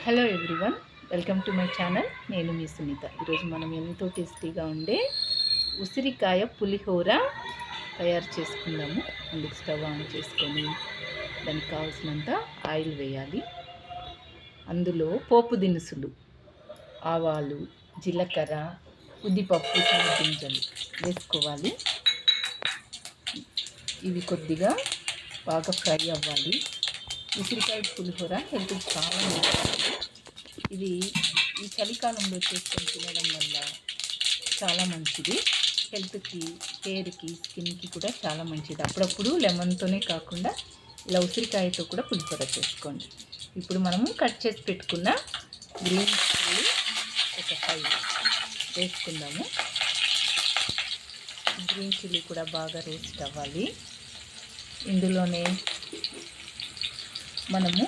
Hello everyone, welcome to my channel. నేను మీ సునీత. ఈరోజు మనం ఎంతో టేస్టీగా ఉండే ఉసిరికాయ పులిహోర తయారు చేసుకుందాము. అందుకు స్టవ్ ఆన్ చేసుకొని దానికి కావాల్సినంత ఆయిల్ వేయాలి. అందులో పోపు దినుసులు, ఆవాలు, జీలకర్ర, ఉద్దిపప్పు, శనగగింజలు వేసుకోవాలి. ఇవి కొద్దిగా బాగా ఫ్రై అవ్వాలి. ఉసిరికాయ పులిహోర హెల్త్కి చాలా మంచిది. ఇది ఈ చలికాలంలో చేసుకొని తినడం వల్ల చాలా మంచిది. హెల్త్కి, హెయిర్కి, స్కిన్కి కూడా చాలా మంచిది. అప్పుడప్పుడు లెమన్తోనే కాకుండా ఇలా ఉసిరికాయతో కూడా పులిహోర చేసుకోండి. ఇప్పుడు మనము కట్ చేసి పెట్టుకున్న గ్రీన్ చిల్లీ ఒక 5 వేసుకుందాము. గ్రీన్ చిల్లీ కూడా బాగా రోస్ట్ అవ్వాలి. ఇందులోనే మనము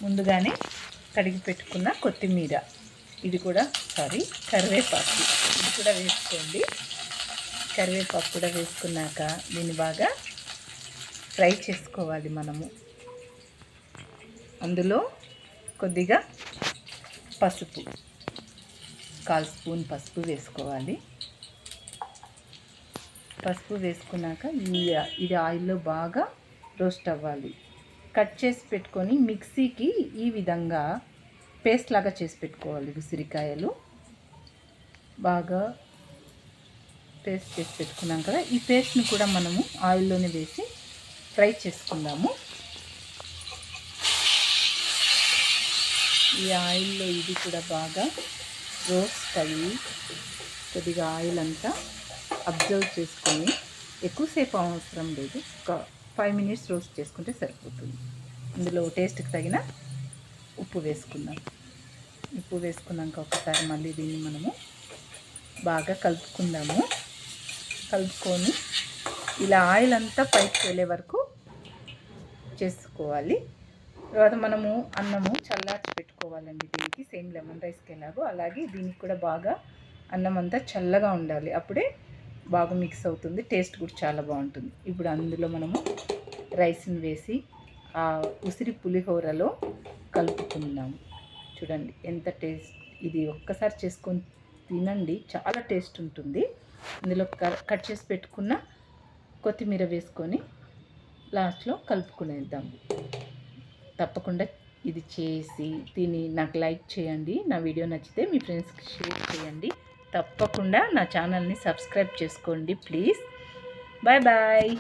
ముందుగానే కడిగి పెట్టుకున్న కొత్తిమీర, కరివేపాకు ఇది కూడా వేసుకోండి. కరివేపాకు కూడా వేసుకున్నాక దీన్ని బాగా ఫ్రై చేసుకోవాలి. మనము అందులో కొద్దిగా పసుపు, 1/4 స్పూన్ పసుపు వేసుకోవాలి. పసుపు వేసుకున్నాక ఇది ఆయిల్లో బాగా రోస్ట్ అవ్వాలి. కట్ చేసి పెట్టుకొని మిక్సీకి ఈ విధంగా పేస్ట్ లాగా చేసి పెట్టుకోవాలి. ఉసిరికాయలు బాగా పేస్ట్ చేసి పెట్టుకున్నాం కదా, ఈ పేస్ట్ని కూడా మనము ఆయిల్లోనే వేసి ఫ్రై చేసుకుందాము. ఈ ఆయిల్లో ఇది కూడా బాగా రోస్ట్ అయ్యి కొద్దిగా ఆయిల్ అంతా అబ్జర్వ్ చేసుకొని, ఎక్కువసేపు అవసరం లేదు, ఒక 5 మినిట్స్ రోస్ట్ చేసుకుంటే సరిపోతుంది. ఇందులో టేస్ట్కి తగిన ఉప్పు వేసుకుందాం. ఉప్పు వేసుకున్నాక ఒకసారి మళ్ళీ దీన్ని మనము బాగా కలుపుకుందాము. కలుపుకొని ఇలా ఆయిల్ అంతా పైకి వెళ్ళే వరకు చేసుకోవాలి. తర్వాత మనము అన్నము చల్లార్చి పెట్టుకోవాలండి. దీనికి సేమ్ లెమన్ రైస్కి ఎలాగో అలాగే దీనికి కూడా బాగా అన్నం అంతా చల్లగా ఉండాలి. అప్పుడే బాగా మిక్స్ అవుతుంది, టేస్ట్ కూడా చాలా బాగుంటుంది. ఇప్పుడు అందులో మనము రైస్ని వేసి ఆ ఉసిరి పులిహోరలో కలుపుకుందాము. చూడండి ఎంత టేస్ట్, ఇది ఒక్కసారి చేసుకొని తినండి, చాలా టేస్ట్ ఉంటుంది. ఇందులో కట్ చేసి పెట్టుకున్న కొత్తిమీర వేసుకొని లాస్ట్లో కలుపుకునేద్దాం. తప్పకుండా ఇది చేసి తిని నాకు లైక్ చేయండి. నా వీడియో నచ్చితే మీ ఫ్రెండ్స్కి షేర్ చేయండి. తప్పకుండా నా ఛానల్ని సబ్స్క్రైబ్ చేసుకోండి ప్లీజ్. Bye bye.